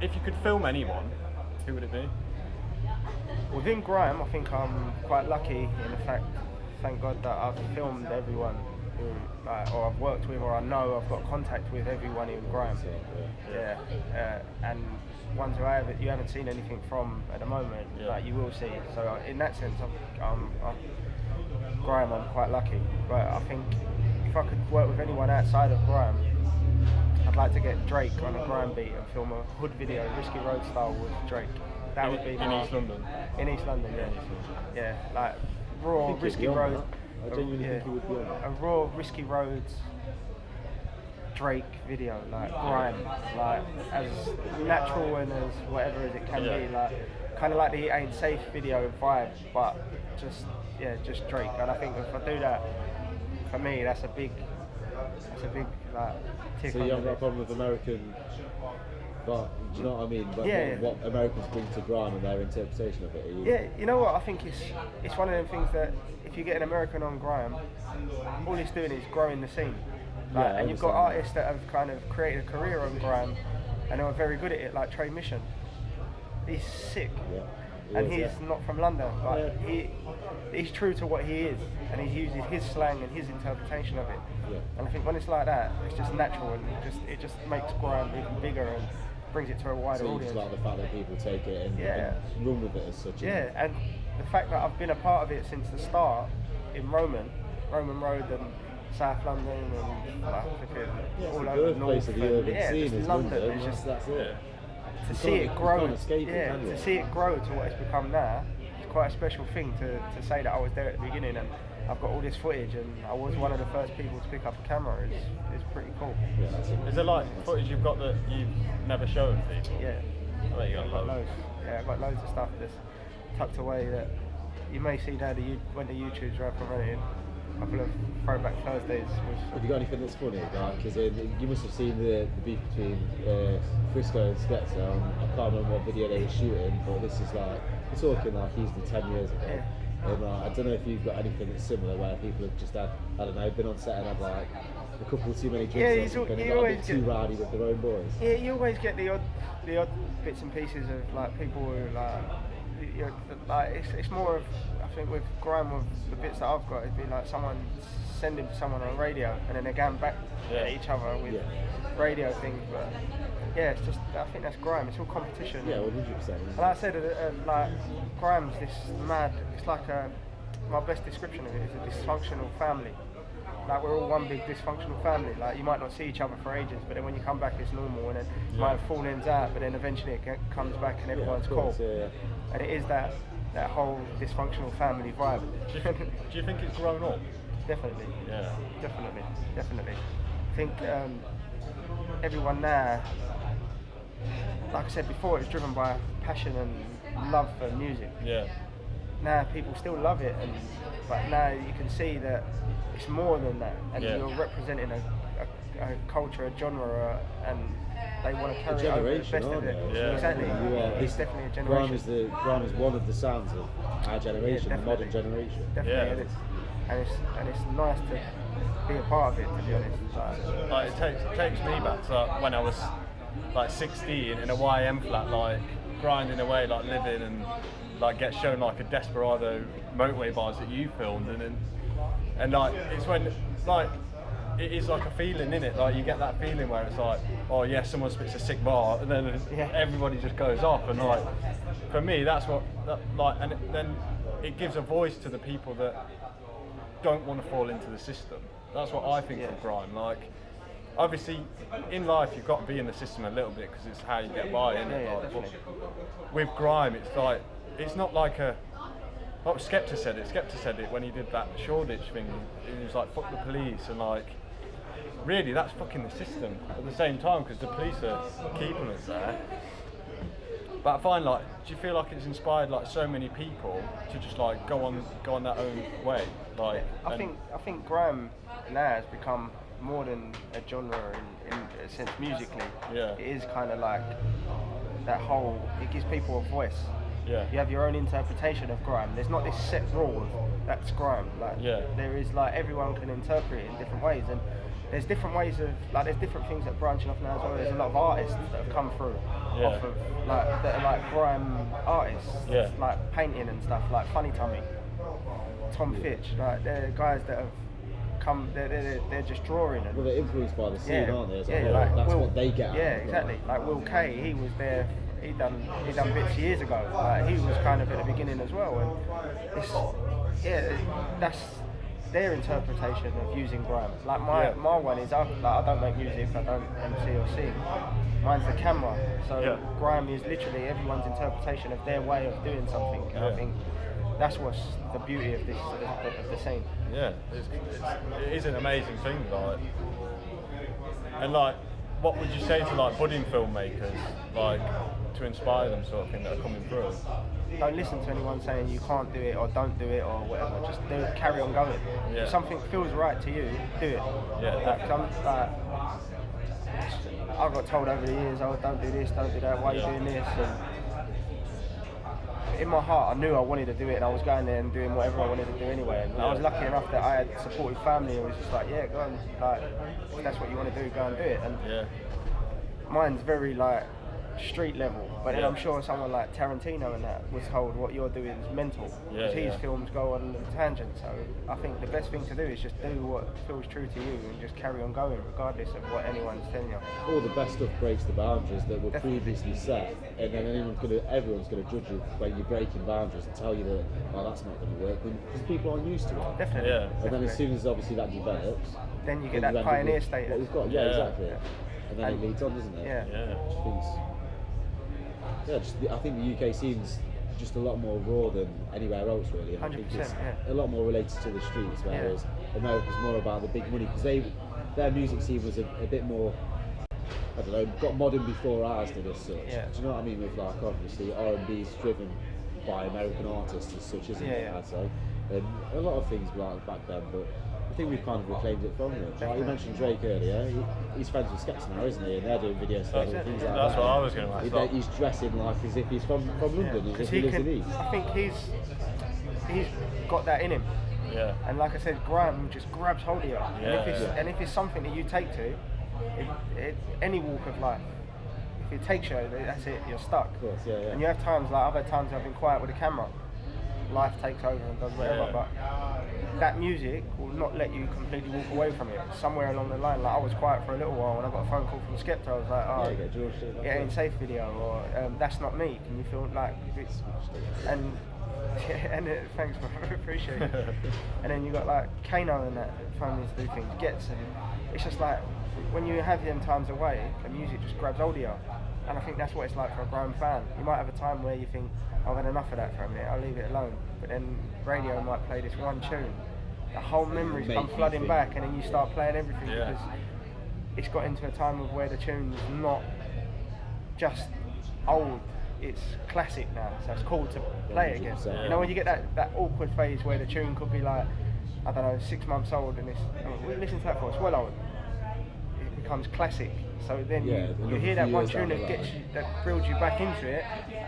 if you could film anyone, who would it be? Within grime, I think I'm quite lucky in the fact, thank God, that I've filmed everyone who, or I've worked with, or I know I've got contact with everyone in grime. And ones who you haven't seen anything from at the moment, like you will see. So in that sense, grime, I'm quite lucky. But I think if I could work with anyone outside of grime, I'd like to get Drake on a grime beat and film a hood video, Risky Road style with Drake. That would be in East London. In East London, yeah, like raw Risky Road. I genuinely think he would be on that. A raw Risky Roads Drake video, like grime, like as natural and as whatever as it can be, like kind of like the Ain't Safe video vibe, but just Drake. And I think if I do that, for me, that's a big like tick. So you haven't got a problem with American, but do you know what I mean? But what Americans bring to grime and their interpretation of it. You know what? I think it's one of them things that if you get an American on grime, all he's doing is growing the scene. Like, and you've got artists that have kind of created a career on grime and are very good at it, like Trey Mission. He's sick. And he's not from London, but he's true to what he is, and he uses his slang and his interpretation of it. And I think when it's like that, it's just natural, and it just makes grime even bigger and brings it to a wider audience. So you just like the fact that people take it and run with it as such. And the fact that I've been a part of it since the start in Roman Road and South London and like, all over the north. Of the urban scene just is London. It's just that's it. To see it grow, to see it grow to what it's become now, it's quite a special thing to say that I was there at the beginning and I've got all this footage and I was one of the first people to pick up a camera. It's pretty cool. Is there like footage you've got that you've never shown people? I bet you got loads. I've got loads of stuff that's tucked away that you may see now when the YouTube's are up and running. A couple of Throwback Thursdays. Have you got anything that's funny? Because you must have seen the beef between Frisco and Skepta. I can't remember what video they were shooting, but this is like, we're talking like easily 10 years ago. And I don't know if you've got anything that's similar where people have just had, I don't know, been on set and had like a couple too many drinks and got a bit too rowdy with their own boys. Yeah, you always get the odd bits and pieces of like people who like it's more of, I think with grime, with the bits that I've got, it'd be like someone sending to someone on radio and then they're going back at each other with radio things. But it's just, I think that's grime. It's all competition. 100%. And like I said, like grime's this mad. It's like my best description of it is a dysfunctional family. Like we're all one big dysfunctional family. Like you might not see each other for ages, but then when you come back, it's normal, and then you might have fallen out, but then eventually it comes back and everyone's cool. And it is that whole dysfunctional family vibe. Do you think it's grown up? Definitely. Yeah. Definitely. I think everyone now, like I said before, it's driven by passion and love for music. Now people still love it, but now you can see that it's more than that, and you're representing a culture, a genre, and they want to carry over the best of it. Exactly. It's definitely a generation. Grime is one of the sounds of our generation, the modern generation. Definitely, and it's nice to be a part of it, to be honest. Like it takes me back to like, when I was like 16 in a YM flat, like grinding away, like living, and like get shown like a Desperado motorway bars that you filmed, and like it's when like it is like a feeling in it, like you get that feeling where it's like, oh yeah, someone spits a sick bar and then everybody just goes off, and like for me that's what and then it gives a voice to the people that don't want to fall into the system. That's what I think of grime. Like obviously in life you've got to be in the system a little bit because it's how you get by, isn't it? Like, but with grime it's like, it's not like a, what Skepta said it when he did that Shoreditch thing. He was like, fuck the police, and like really that's fucking the system at the same time, because the police are keeping us there. But I find, like, do you feel like it's inspired like so many people to just like go on their own way? Like I think grime now has become more than a genre in a sense musically. It is kind of like that whole, it gives people a voice. You have your own interpretation of grime. There's not this set rule of that's grime. Like there is, like, everyone can interpret it in different ways, and there's different ways of, like, there's different things that are branching off now as well. There's a lot of artists that have come through off of, like, that are like grime artists, like painting and stuff, like Funny Tummy, Tom Fitch, like they're guys that have come, they're just drawing. And, well, they're influenced by the scene, aren't they? Like that's Will, what they get. Yeah, exactly. Like Will Kay, he was there. He done bits years ago. Like, he was kind of at the beginning as well, and it's that's their interpretation of using grime. Like my one is, I don't make music, I don't MC or sing. Mine's the camera. So grime is literally everyone's interpretation of their way of doing something. And I think that's what's the beauty of this of the scene. Yeah, it is an amazing thing, like, and like, what would you say to like budding filmmakers, like, to inspire them, sort of thing, that are coming through? Don't listen to anyone saying you can't do it or don't do it or whatever. Just do it, carry on going. Yeah. If something feels right to you, do it. Yeah. I got told over the years, oh, don't do this, don't do that, why are you doing this? And in my heart, I knew I wanted to do it, and I was going there and doing whatever I wanted to do anyway. And I was lucky enough that I had supportive family who was just like, yeah, go on, like, if that's what you want to do, go and do it. And mine's very like street level, but then I'm sure someone like Tarantino and that was told what you're doing is mental, because his films go on a tangent. So I think the best thing to do is just do what feels true to you and just carry on going regardless of what anyone's telling you. All the best stuff breaks the boundaries that were previously set, and then everyone's going to judge you when you're breaking boundaries and tell you that, oh, that's not going to work, because people aren't used to it. Definitely. And then as soon as obviously that develops, then you get that pioneer status. What we've got, exactly. And then it leads on, doesn't it? I think the UK scene's just a lot more raw than anywhere else, really. And 100%, I think it's a lot more related to the streets, whereas America's more about the big money, because their music scene was a bit more, I don't know, got modern before ours did as such. Do you know what I mean? With like, obviously R&B's driven by American artists as such, isn't it? I'd say. And a lot of things were like back then, but I think we've kind of reclaimed it from them. Like you mentioned Drake earlier, he's friends with Skepta now, isn't he? And they're doing videos together and things like that. That's what I was going to ask. He's dressing like as if he's from London, as if he lives in East. I think he's got that in him. Yeah. And like I said, grime just grabs hold of you. And if it's something that you take to, any walk of life, if it takes you, that's it, you're stuck. Of course, And you have times, like I've had times I've been quiet with a camera. Life takes over and does whatever, but that music will not let you completely walk away from it. Somewhere along the line, like I was quiet for a little while when I got a phone call from Skepta. I was like, oh, it ain't safe video, or that's not me. Can you feel like it's, and thanks, bro, appreciate it. And then you got like Kano and that phone to do things, and it's just like when you have them times away, the music just grabs hold of you. And I think that's what it's like for a grime fan. You might have a time where you think, I've had enough of that for a minute, I'll leave it alone. But then radio might play this one tune. The whole memories come flooding back, and then you start playing everything because it's got into a time of where the tune's not just old, it's classic now. So it's cool to play it again. You know, when you get that awkward phase where the tune could be like, I don't know, 6 months old, and we listen to that for, it's well old. It becomes classic. So then you hear that one tune that builds you back into it.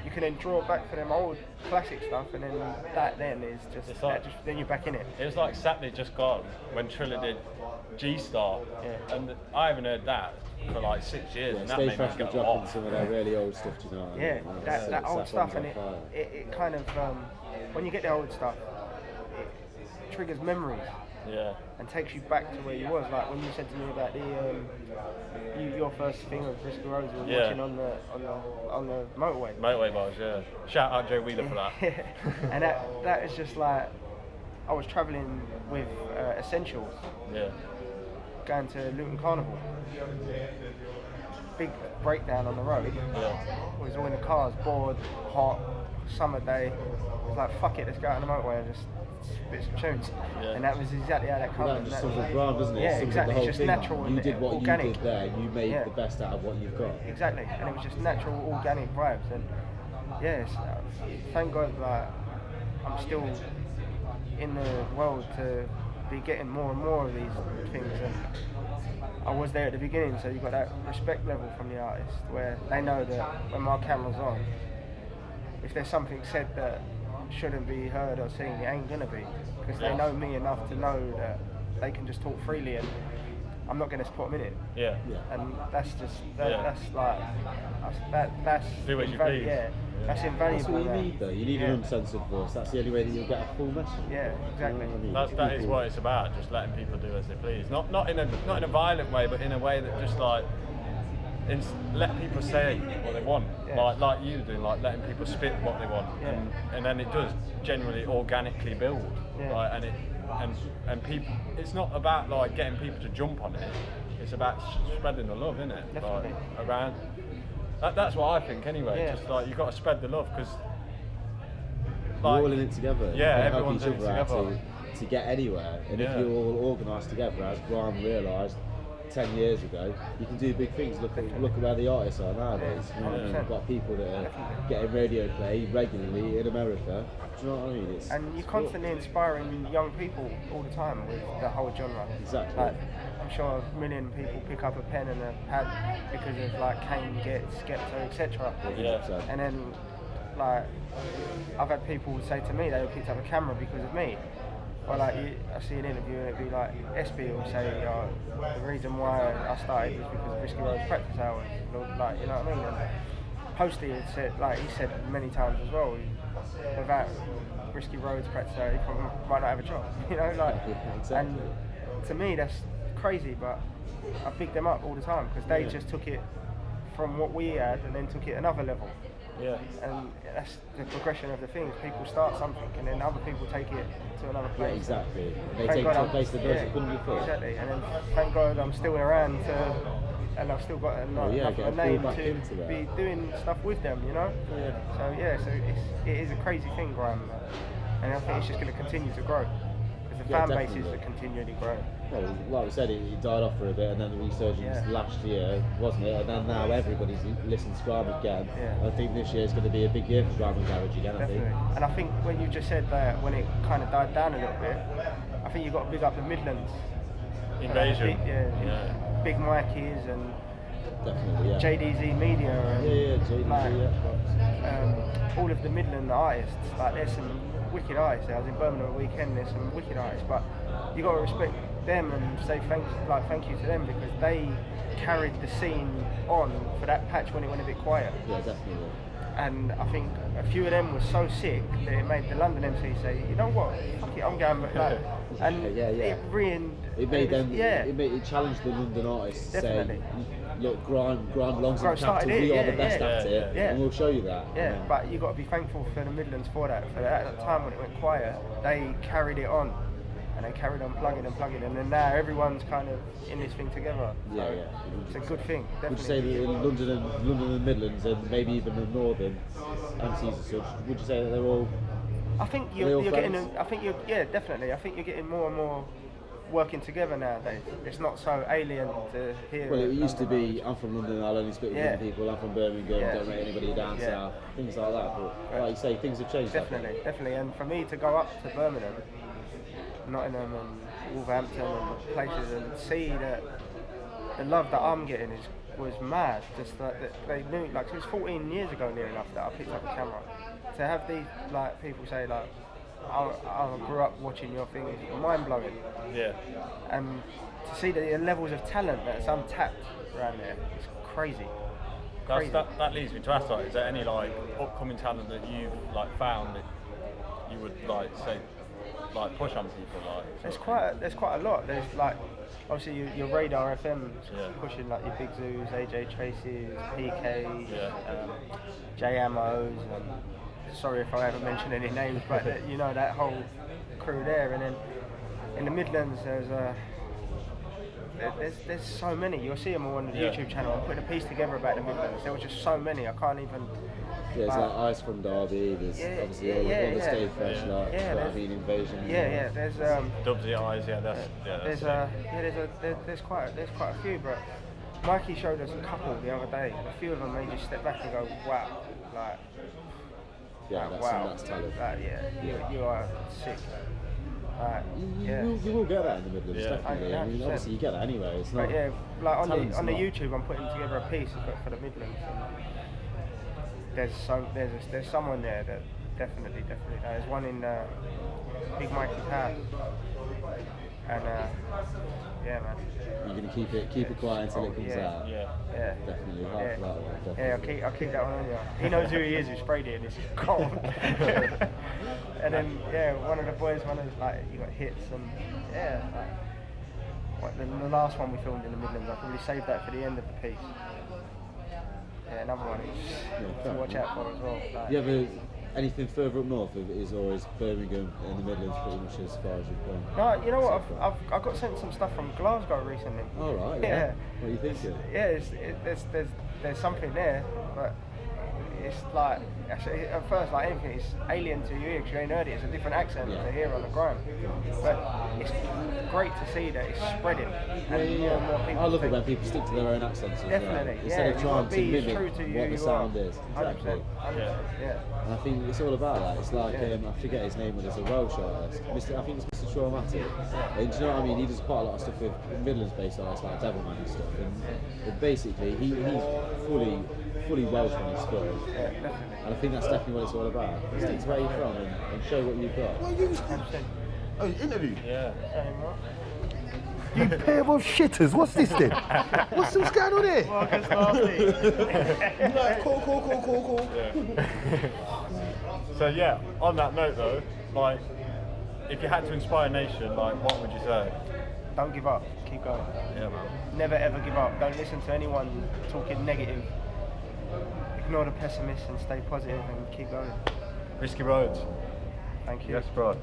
You can then draw back for them old classic stuff, and then that then is just, like, then you're back in it. It was like Saturday Just Gone when Triller did G-Star, and I haven't heard that for like 6 years, and that made me go dropping off. some of their really old stuff, do you know what I mean? That old stuff, and it kind of when you get the old stuff, it triggers memories. And takes you back to where you was. Like when you said to me about your first thing with Frisco Roadz was watching on the motorway. Motorway bars, Shout out Joe Wheeler for that. And that is just like, I was travelling with Essentials. Going to Luton Carnival. Big breakdown on the road. We was all in the cars, bored, hot, summer day. It was like, fuck it, let's go out on the motorway and just spit some tunes. And that was exactly how that comes. That just sums up grime, doesn't it? Yeah, exactly. It's just natural and you did what organic. You did there. You made the best out of what you've got. Exactly, and it was just natural, organic vibes. And yes, thank God, like I'm still in the world to be getting more and more of these things. And I was there at the beginning, so you got that respect level from the artist where they know that when my camera's on, if there's something said that shouldn't be heard or seen, it ain't gonna be, because they know me enough to know that they can just talk freely, and I'm not going to support them in it. Yeah. And that's just Yeah. that's like that's Do as you please. yeah, that's invaluable. That's what you man. need though. You need an uncensored voice. That's the only way that you'll get a full message. Yeah, exactly. You know what I mean? That is what it's about. Just letting people do as they please. Not in a violent way, but in a way that just like let people say what they want. Yeah. Like you do, like letting people spit what they want, Yeah. and then it does generally organically build. Yeah. Right? And people. It's not about like getting people to jump on it. It's about spreading the love, isn't it? Definitely. Like, around. That's what I think anyway. Yeah. Just like you've got to spread the love because. You're all in it together. Yeah, You help everyone's each in it other out together. to get anywhere. And Yeah. if you're all organised together, as Graham realised 10 years ago, you can do big things. Look at where the artists are nowadays. You know what I mean? 100%. You've got people that are getting radio play regularly in America. Do you know what I mean? And you're constantly inspiring young people all the time with the whole genre. Exactly. Like, I'm sure a million people pick up a pen and a pad because of like Kane, Gets, Skepta, etc. Yeah. And then, like, I've had people say to me they picked up a camera because of me. Or like, I see an interview and it'd be like, SB will say, the reason why I started was because of Risky Roadz practice hours. Like, you know what I mean? And Posty had said, like he said many times as well, without Risky Roadz practice hours, he probably might not have a job. You know, like, Exactly. and to me that's crazy, but I big them up all the time because they just took it from what we had and then took it another level. Yeah. And that's the progression of the things. People start something and then other people take it to another Yeah, place. exactly. They Thank take God to a I'm- place that does it couldn't before. Exactly, and then thank God I'm still around and I've still got enough get a name back to into that. be doing stuff with them, you know? So it is a crazy thing, Graham. And I think it's just going to continue to grow. Because the fan bases definitely. are continually growing. Well, like we said, it died off for a bit, and then the resurgence last year, wasn't it? And then now everybody's listening to Graham again. Yeah. I think this year is going to be a big year for Graham and Garage again. Definitely. I think. And I think when you just said that when it kind of died down a little bit, I think you've got to big up the Midlands. Invasion. Big Mikey's and Definitely, yeah. JDZ Media and JDZ, all of the Midland artists. Like there's some wicked artists. I was in Birmingham a weekend. There's some wicked artists, but you got to respect them and say thank you to them because they carried the scene on for that patch when it went a bit quiet. Yeah, definitely. And I think a few of them were so sick that it made the London MC say, you know what, fuck it, I'm going back. Like, and it ruined. It made them. Yeah. It challenged the London artists to Definitely. say, look, Grime belongs in the Grime started capital. it, We are yeah, the best yeah. at it, Yeah. and we'll show you that. Yeah, but you got to be thankful for the Midlands for that. For that, at the time when it went quiet, they carried it on, and they carried on plugging, and then now everyone's kind of in this thing together. Yeah, So yeah. it's a good thing. Definitely. Would you say that in London and Midlands, and maybe even the Northern MCs and such, would you say that they're all? I think Are they all you're getting. friends? I think yeah, definitely. I think you're getting more and more working together nowadays. It's not so alien to hear. Well, it used to be, I'm from London, I'll only speak with Yeah. London people, I'm from Birmingham, Yeah. don't rate anybody down Yeah. south, things like that. But like you say, things have changed. haven't they? Definitely. And for me to go up to Birmingham, Nottingham and Wolverhampton and places and see that the love that I'm getting was mad. Just like that they knew, like it was 14 years ago near enough that I picked up a camera. To have these like people say like, I grew up watching your thing is mind blowing. Yeah. And to see the levels of talent that's untapped around there, it's crazy. Crazy. That leads me to ask, like, is there any like upcoming talent that you've like found that you would like say like push on people like? There's quite a lot. There's like obviously your Radar FM Yeah. pushing like your Big Zoos, AJ Tracy's, PK's, Yeah. JMO's. Sorry if I haven't mentioned any names, but you know that whole crew there. And then in the Midlands, there's so many. You'll see them all on the YouTube channel. I'm putting a piece together about the Midlands. There was just so many. I can't even. Yeah, there's like Ice from Derby, there's obviously all the Stay Fresh, like Caribbean Invasion. There's Dubsy Eyes, there's quite a few, but Mikey showed us a couple the other day, and a few of them made you step back and go, wow, like, Yeah, that's talent. You are sick. You will get that in the Midlands, Yeah. definitely. I mean, 100%. obviously you get that anyway. It's not. But yeah, like on talent's the not- YouTube, I'm putting together a piece for the Midlands. And there's someone there that definitely. There's one in Big Mikey's house. And yeah, man. You're gonna keep it quiet until it comes yeah. out. Yeah. Yeah. Definitely, half Yeah. of that one. Definitely. Yeah, I'll keep that one on you. He knows who he is, who sprayed it, and it's cold. And then, yeah, one of the boys, like, you got hits, and yeah, like, the last one we filmed in the Midlands, I probably saved that for the end of the piece. Yeah, another one to watch out for as well. Like, Do you ever anything further up north, or is Birmingham and the Midlands pretty much as far as you've gone? no, you know what? I've got sent some stuff from Glasgow recently. All right. Yeah. What are you thinking? Yeah, there's something there, but it's like actually, at first, like anything, it's alien to you because you ain't heard it. It's a different accent to hear on the ground. But it's great to see that it's spreading, and more and more people. I love it when people stick to their own accents. Definitely, Instead of trying to mimic true to what the sound is. Exactly. 100%. Yeah. And I think it's all about that. It's like I forget his name, but there's a Welsh artist. I think it's Mr. Traumatic. And do you know what I mean? He does quite a lot of stuff with Midlands-based artists like Devilman and stuff. And basically, he's fully Welsh when he's spoiled. Yeah, definitely. And I think that's definitely what it's all about. Stick to where you're from and show what you've got. Well, you oh, interview. Yeah. You pair of shitters. What's this then? What's going on here? Like, cool. Yeah. So yeah, on that note though, like, if you had to inspire a nation, like, what would you say? Don't give up. Keep going. Yeah, man. Never ever give up. Don't listen to anyone talking negative. Ignore the pessimists and stay positive and keep going. Risky Roadz. Thank you. Yes, bro.